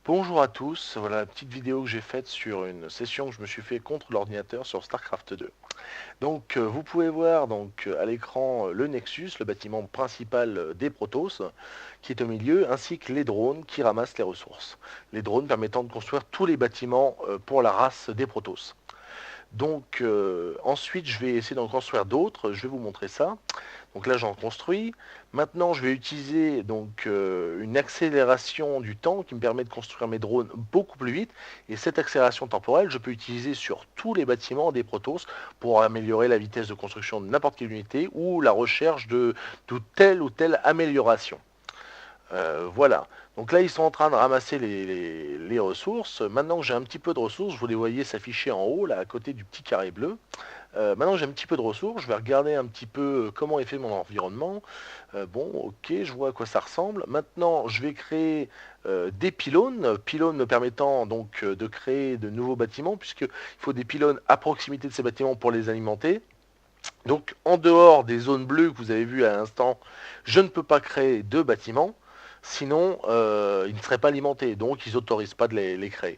Bonjour à tous, voilà la petite vidéo que j'ai faite sur une session que je me suis fait contre l'ordinateur sur StarCraft 2. Donc vous pouvez voir à l'écran le Nexus, le bâtiment principal des Protoss, qui est au milieu, ainsi que les drones qui ramassent les ressources. Les drones permettant de construire tous les bâtiments pour la race des Protoss. Donc ensuite je vais essayer d'en construire d'autres, je vais vous montrer ça. Donc là j'en construis. Maintenant je vais utiliser une accélération du temps qui me permet de construire mes drones beaucoup plus vite. Et cette accélération temporelle je peux utiliser sur tous les bâtiments des Protoss pour améliorer la vitesse de construction de n'importe quelle unité ou la recherche de telle ou telle amélioration. Voilà. Donc là, ils sont en train de ramasser les ressources. Maintenant que j'ai un petit peu de ressources, vous les voyez s'afficher en haut, là, à côté du petit carré bleu. Maintenant que j'ai un petit peu de ressources, je vais regarder un petit peu comment est fait mon environnement. Bon, ok, je vois à quoi ça ressemble. Maintenant, je vais créer des pylônes. Pylônes me permettant de créer de nouveaux bâtiments, puisqu'il faut des pylônes à proximité de ces bâtiments pour les alimenter. Donc, en dehors des zones bleues que vous avez vues à l'instant, je ne peux pas créer de bâtiments. Sinon, ils ne seraient pas alimentés, donc ils n'autorisent pas de les créer.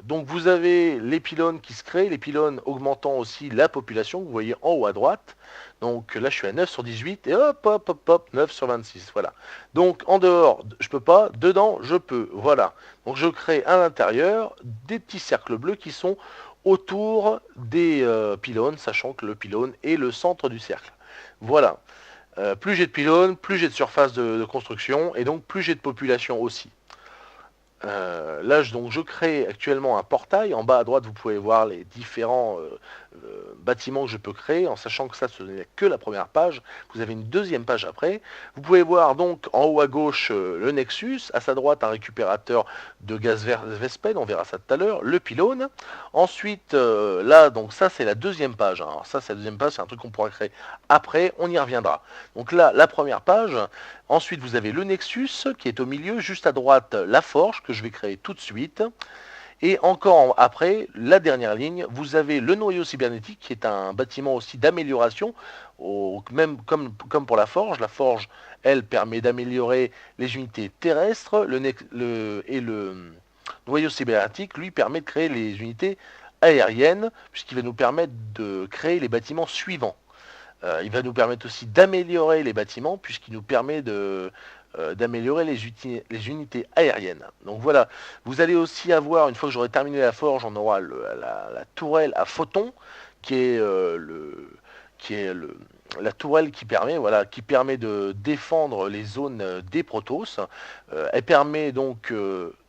Donc vous avez les pylônes qui se créent, les pylônes augmentant aussi la population, vous voyez en haut à droite. Donc là je suis à 9 sur 18 et hop hop hop hop 9 sur 26, voilà. Donc en dehors je peux pas, dedans je peux, voilà. Donc je crée à l'intérieur des petits cercles bleus qui sont autour des pylônes, sachant que le pylône est le centre du cercle. Voilà. Plus j'ai de pylônes, plus j'ai de surface de construction et donc plus j'ai de population aussi. Là, je crée actuellement un portail. En bas à droite, vous pouvez voir les différents bâtiments que je peux créer, en sachant que ça, ce n'est que la première page. Vous avez une deuxième page après. Vous pouvez voir donc en haut à gauche le Nexus, à sa droite un récupérateur de gaz Vespene, on verra ça tout à l'heure, le pylône. Ensuite, là, donc ça, c'est la deuxième page. Alors ça, c'est la deuxième page, c'est un truc qu'on pourra créer après, on y reviendra. Donc là, la première page. Ensuite, vous avez le Nexus qui est au milieu, juste à droite, la forge que je vais créer tout de suite. Et encore après, la dernière ligne, vous avez le noyau cybernétique qui est un bâtiment aussi d'amélioration, même comme pour la forge, elle permet d'améliorer les unités terrestres, et le noyau cybernétique, lui, permet de créer les unités aériennes, puisqu'il va nous permettre de créer les bâtiments suivants. Il va nous permettre aussi d'améliorer les bâtiments puisqu'il nous permet d'améliorer les unités aériennes. Donc voilà, vous allez aussi avoir, une fois que j'aurai terminé la forge, on aura la tourelle à photons qui est, qui est la tourelle qui permet de défendre les zones des Protoss. Elle permet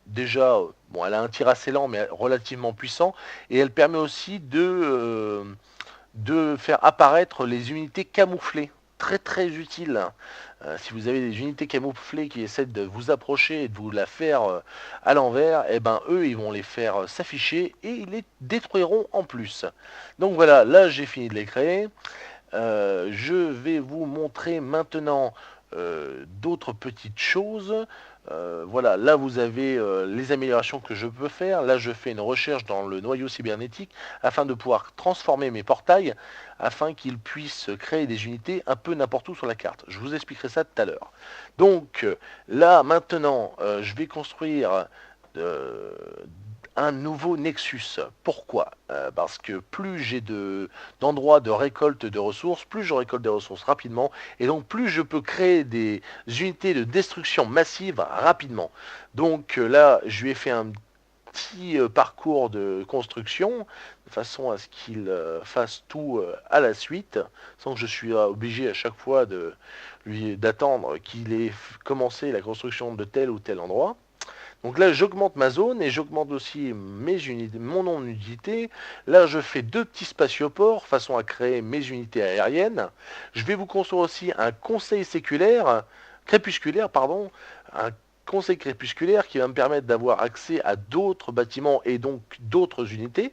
déjà, bon, elle a un tir assez lent mais relativement puissant, et elle permet aussi de faire apparaître les unités camouflées. Très très utile. Si vous avez des unités camouflées qui essaient de vous approcher et de vous la faire à l'envers, eh ben eux ils vont les faire s'afficher et ils les détruiront en plus. Donc voilà, là j'ai fini de les créer. Je vais vous montrer maintenant d'autres petites choses. Voilà, là vous avez les améliorations que je peux faire. Là je fais une recherche dans le noyau cybernétique afin de pouvoir transformer mes portails afin qu'ils puissent créer des unités un peu n'importe où sur la carte. Je vous expliquerai ça tout à l'heure. Donc là maintenant je vais construire euh, un nouveau Nexus. Pourquoi? Parce que plus j'ai d'endroits de récolte de ressources, plus je récolte des ressources rapidement, et donc plus je peux créer des unités de destruction massive rapidement. Donc là, je lui ai fait un petit parcours de construction, de façon à ce qu'il fasse tout à la suite, sans que je suis obligé à chaque fois d'attendre qu'il ait commencé la construction de tel ou tel endroit. Donc là, j'augmente ma zone et j'augmente aussi mes unités, mon nombre d'unités. Là, je fais deux petits spatioports façon à créer mes unités aériennes. Je vais vous construire aussi un conseil crépusculaire, pardon, un conseil crépusculaire qui va me permettre d'avoir accès à d'autres bâtiments et donc d'autres unités.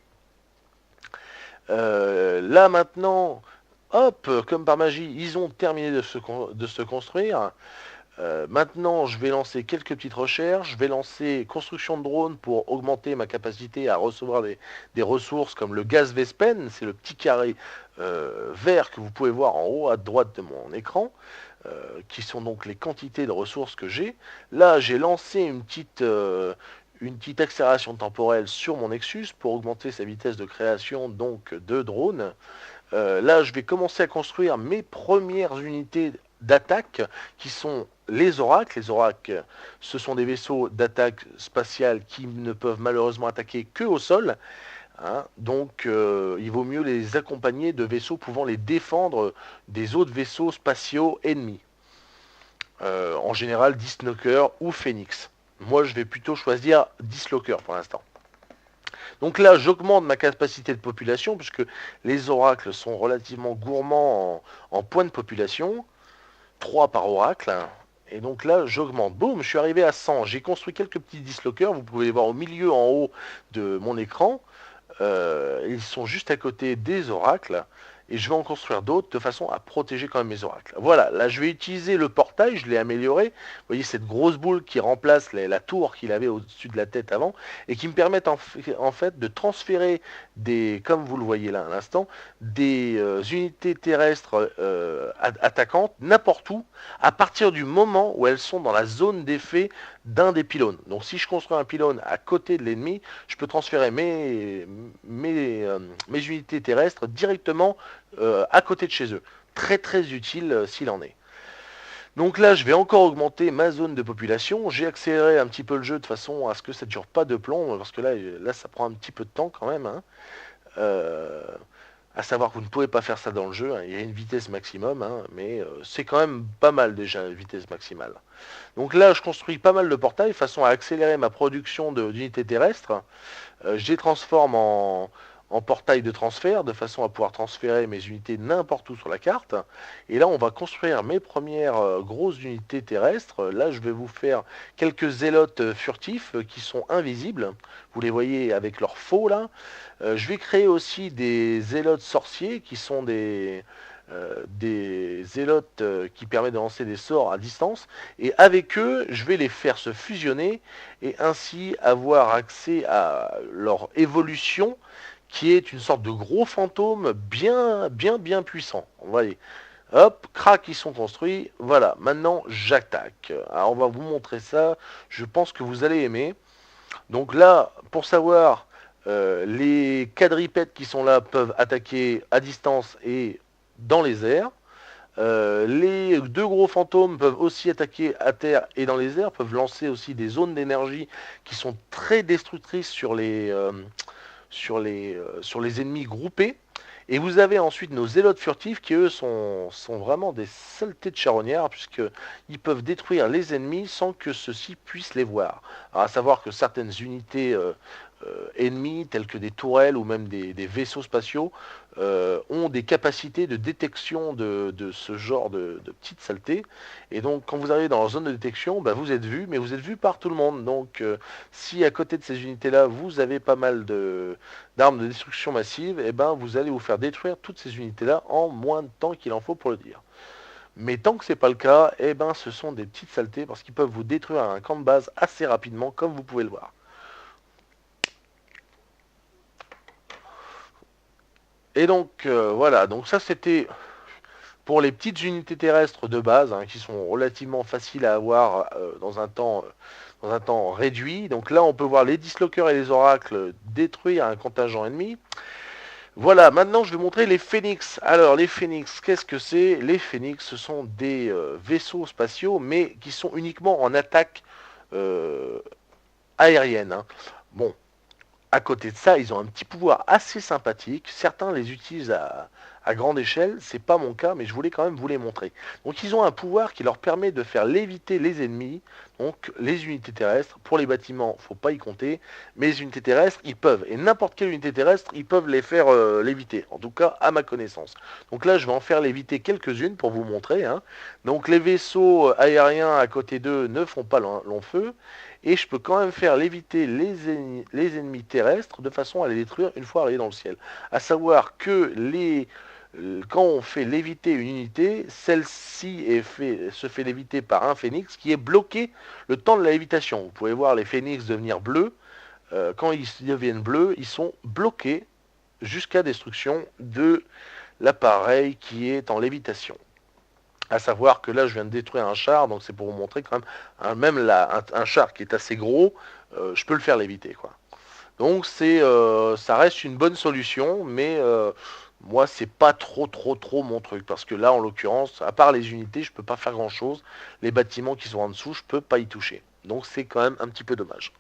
Là maintenant, hop, comme par magie, ils ont terminé de se construire. Maintenant, je vais lancer quelques petites recherches. Je vais lancer construction de drones pour augmenter ma capacité à recevoir des ressources comme le gaz Vespen. C'est le petit carré vert que vous pouvez voir en haut à droite de mon écran. qui sont donc les quantités de ressources que j'ai. Là, j'ai lancé une petite accélération temporelle sur mon Nexus pour augmenter sa vitesse de création donc de drones. Là, je vais commencer à construire mes premières unités d'attaque qui sont les oracles. Les oracles, ce sont des vaisseaux d'attaque spatiale qui ne peuvent malheureusement attaquer que au sol. Hein. Donc, il vaut mieux les accompagner de vaisseaux pouvant les défendre des autres vaisseaux spatiaux ennemis. En général, Dislocker ou Phoenix. Moi, je vais plutôt choisir Dislocker pour l'instant. Donc là, j'augmente ma capacité de population, puisque les oracles sont relativement gourmands en points de population. 3 par oracle. Et donc là, j'augmente. Boum, je suis arrivé à 100. J'ai construit quelques petits dislockers. Vous pouvez les voir au milieu, en haut de mon écran. Ils sont juste à côté des oracles. Et je vais en construire d'autres de façon à protéger quand même mes oracles. Voilà, là je vais utiliser le portail, je l'ai amélioré. Vous voyez cette grosse boule qui remplace la tour qu'il avait au-dessus de la tête avant et qui me permettent en fait de transférer des, comme vous le voyez là à l'instant, des unités terrestres attaquantes n'importe où à partir du moment où elles sont dans la zone d'effet d'un des pylônes. Donc si je construis un pylône à côté de l'ennemi, je peux transférer mes unités terrestres directement à côté de chez eux. Très très utile s'il en est. Donc là, je vais encore augmenter ma zone de population. J'ai accéléré un petit peu le jeu de façon à ce que ça ne dure pas de plomb, parce que là, ça prend un petit peu de temps quand même. Hein. À savoir que vous ne pouvez pas faire ça dans le jeu. Hein. Il y a une vitesse maximum, hein, mais c'est quand même pas mal déjà, la vitesse maximale. Donc là, je construis pas mal de portails de façon à accélérer ma production d'unités terrestres. Je les transforme en portail de transfert de façon à pouvoir transférer mes unités n'importe où sur la carte. Et là, on va construire mes premières grosses unités terrestres. Là, je vais vous faire quelques zélotes furtifs qui sont invisibles. Vous les voyez avec leur faux là. Je vais créer aussi des zélotes sorciers qui sont des zélotes qui permettent de lancer des sorts à distance. Et avec eux, je vais les faire se fusionner et ainsi avoir accès à leur évolution qui est une sorte de gros fantôme bien puissant. Vous voyez. Hop, crac, ils sont construits. Voilà, maintenant j'attaque. Alors on va vous montrer ça. Je pense que vous allez aimer. Donc là, pour savoir, les quadripèdes qui sont là peuvent attaquer à distance et dans les airs. Les deux gros fantômes peuvent aussi attaquer à terre et dans les airs, peuvent lancer aussi des zones d'énergie qui sont très destructrices sur les ennemis groupés. Et vous avez ensuite nos zélotes furtifs qui eux sont vraiment des saletés de charognards puisqu'ils peuvent détruire les ennemis sans que ceux-ci puissent les voir. Alors, à savoir que certaines unités ennemis tels que des tourelles ou même des vaisseaux spatiaux ont des capacités de détection de ce genre de petites saletés. Et donc quand vous arrivez dans la zone de détection, bah, vous êtes vu, mais vous êtes vu par tout le monde. Donc si à côté de ces unités-là, vous avez pas mal d'armes de destruction massive, et ben vous allez vous faire détruire toutes ces unités-là en moins de temps qu'il en faut pour le dire. Mais tant que c'est pas le cas, eh ben ce sont des petites saletés parce qu'ils peuvent vous détruire un camp de base assez rapidement, comme vous pouvez le voir. Et donc voilà, donc ça c'était pour les petites unités terrestres de base, hein, qui sont relativement faciles à avoir dans un temps réduit. Donc là on peut voir les dislockers et les oracles détruire un contingent ennemi. Voilà, maintenant je vais montrer les phénix. Alors les phénix, qu'est-ce que c'est? Les phénix, ce sont des vaisseaux spatiaux, mais qui sont uniquement en attaque euh, aérienne. Hein. Bon, à côté de ça, ils ont un petit pouvoir assez sympathique. Certains les utilisent à grande échelle, c'est pas mon cas, mais je voulais quand même vous les montrer. Donc ils ont un pouvoir qui leur permet de faire léviter les ennemis, donc les unités terrestres. Pour les bâtiments, faut pas y compter, mais les unités terrestres, ils peuvent. Et n'importe quelle unité terrestre, ils peuvent les faire léviter, en tout cas à ma connaissance. Donc là, je vais en faire léviter quelques-unes pour vous montrer. Hein. Donc les vaisseaux aériens à côté d'eux ne font pas long feu. Et je peux quand même faire léviter les ennemis terrestres de façon à les détruire une fois arrivés dans le ciel. À savoir que quand on fait léviter une unité, celle-ci se fait léviter par un phénix qui est bloqué le temps de la lévitation. Vous pouvez voir les phénix devenir bleus. Quand ils deviennent bleus, ils sont bloqués jusqu'à destruction de l'appareil qui est en lévitation. À savoir que là, je viens de détruire un char, donc c'est pour vous montrer quand même, même là, un char qui est assez gros, je peux le faire léviter, quoi. Donc ça reste une bonne solution, mais moi c'est pas trop mon truc parce que là en l'occurrence, à part les unités, je peux pas faire grand chose. Les bâtiments qui sont en dessous, je peux pas y toucher. Donc c'est quand même un petit peu dommage.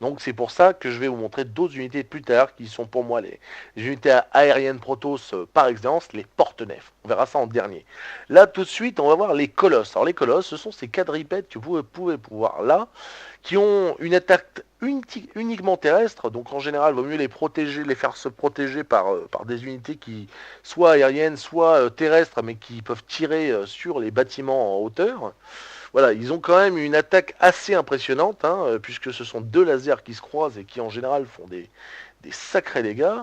Donc c'est pour ça que je vais vous montrer d'autres unités plus tard qui sont pour moi les unités aériennes Protoss par excellence, les porte-nefs. On verra ça en dernier. Là tout de suite, on va voir les colosses. Alors les colosses, ce sont ces quadripèdes que vous pouvez voir là, qui ont une attaque uniquement terrestre. Donc en général, il vaut mieux les protéger, les faire se protéger par des unités qui soit aériennes, soit terrestres, mais qui peuvent tirer sur les bâtiments en hauteur. Voilà, ils ont quand même une attaque assez impressionnante, hein, puisque ce sont deux lasers qui se croisent et qui en général font des sacrés dégâts.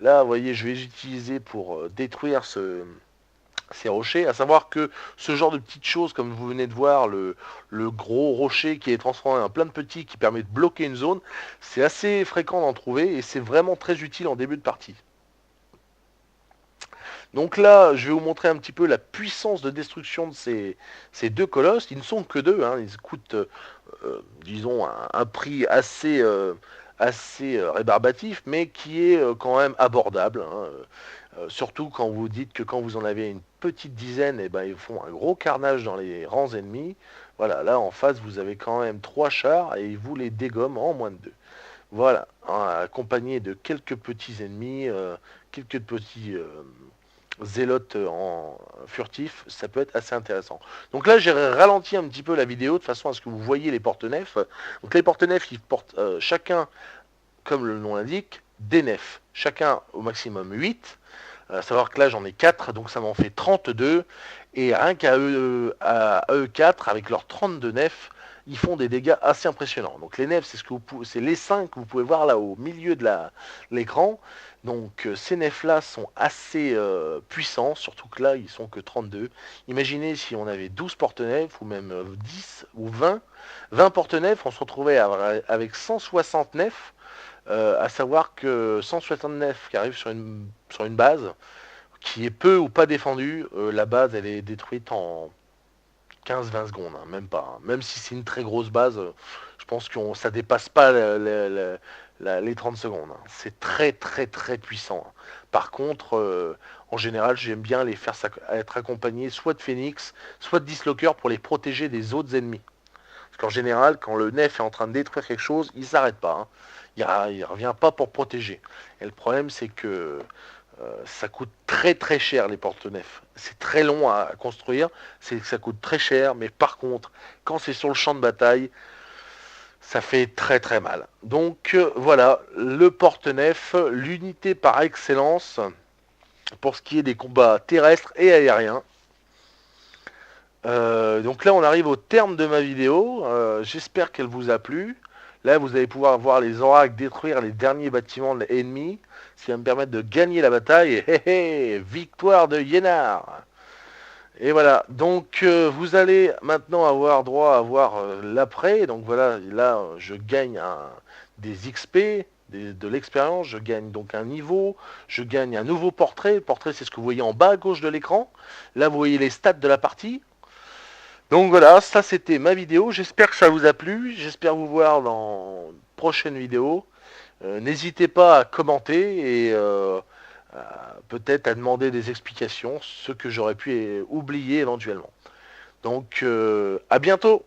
Là, vous voyez, je vais les utiliser pour détruire ces rochers. À savoir que ce genre de petites choses, comme vous venez de voir, le gros rocher qui est transformé en plein de petits qui permet de bloquer une zone, c'est assez fréquent d'en trouver et c'est vraiment très utile en début de partie. Donc là, je vais vous montrer un petit peu la puissance de destruction de ces deux colosses. Ils ne sont que deux, hein. Ils coûtent, disons, un prix assez rébarbatif, mais qui est quand même abordable, hein. Surtout quand vous dites que quand vous en avez une petite dizaine, eh ben, ils font un gros carnage dans les rangs ennemis. Voilà, là en face, vous avez quand même 3 chars et ils vous les dégomment en moins de 2. Voilà, hein, accompagné de quelques petits ennemis, quelques petits zélote en furtif, ça peut être assez intéressant. Donc là, j'ai ralenti un petit peu la vidéo de façon à ce que vous voyez les porte-nefs. Donc les porte-nefs, ils portent chacun, comme le nom l'indique, des nefs. Chacun au maximum 8. À savoir que là, j'en ai 4, donc ça m'en fait 32. Et rien à eux 4, avec leurs 32 nefs, ils font des dégâts assez impressionnants. Donc les nefs, c'est les 5 que vous pouvez voir là au milieu de l'écran. Donc ces nefs-là sont assez puissants, surtout que là, ils sont que 32. Imaginez si on avait 12 porte-nefs, ou même 10 ou 20 porte-nefs, on se retrouvait avec 160 nefs. À savoir que 169 qui arrive sur une base, qui est peu ou pas défendue, la base elle est détruite en 15-20 secondes, hein, même pas, hein. Même si c'est une très grosse base, je pense que ça dépasse pas les 30 secondes, hein. C'est très puissant, hein. Par contre, en général, j'aime bien les faire être accompagnés soit de Phoenix, soit de Dislocker pour les protéger des autres ennemis. Parce qu'en général, quand le nef est en train de détruire quelque chose, il s'arrête pas, hein. Il revient pas pour protéger. Et le problème, c'est que ça coûte très cher les porte-nefs. C'est très long à construire, ça coûte très cher, mais par contre, quand c'est sur le champ de bataille, ça fait très mal. Donc voilà, le porte-nef, l'unité par excellence pour ce qui est des combats terrestres et aériens. Donc là, on arrive au terme de ma vidéo. J'espère qu'elle vous a plu. Là, vous allez pouvoir voir les oracles détruire les derniers bâtiments ennemis, ce qui va me permettre de gagner la bataille. Victoire de Yénar. Et voilà, donc vous allez maintenant avoir droit à voir l'après. Donc voilà, là, je gagne des XP, de l'expérience, je gagne donc un niveau, je gagne un nouveau portrait. Le portrait, c'est ce que vous voyez en bas à gauche de l'écran. Là, vous voyez les stats de la partie. Donc voilà, ça c'était ma vidéo. J'espère que ça vous a plu. J'espère vous voir dans une prochaine vidéo. N'hésitez pas à commenter et peut-être à demander des explications, ce que j'aurais pu oublier éventuellement. Donc à bientôt.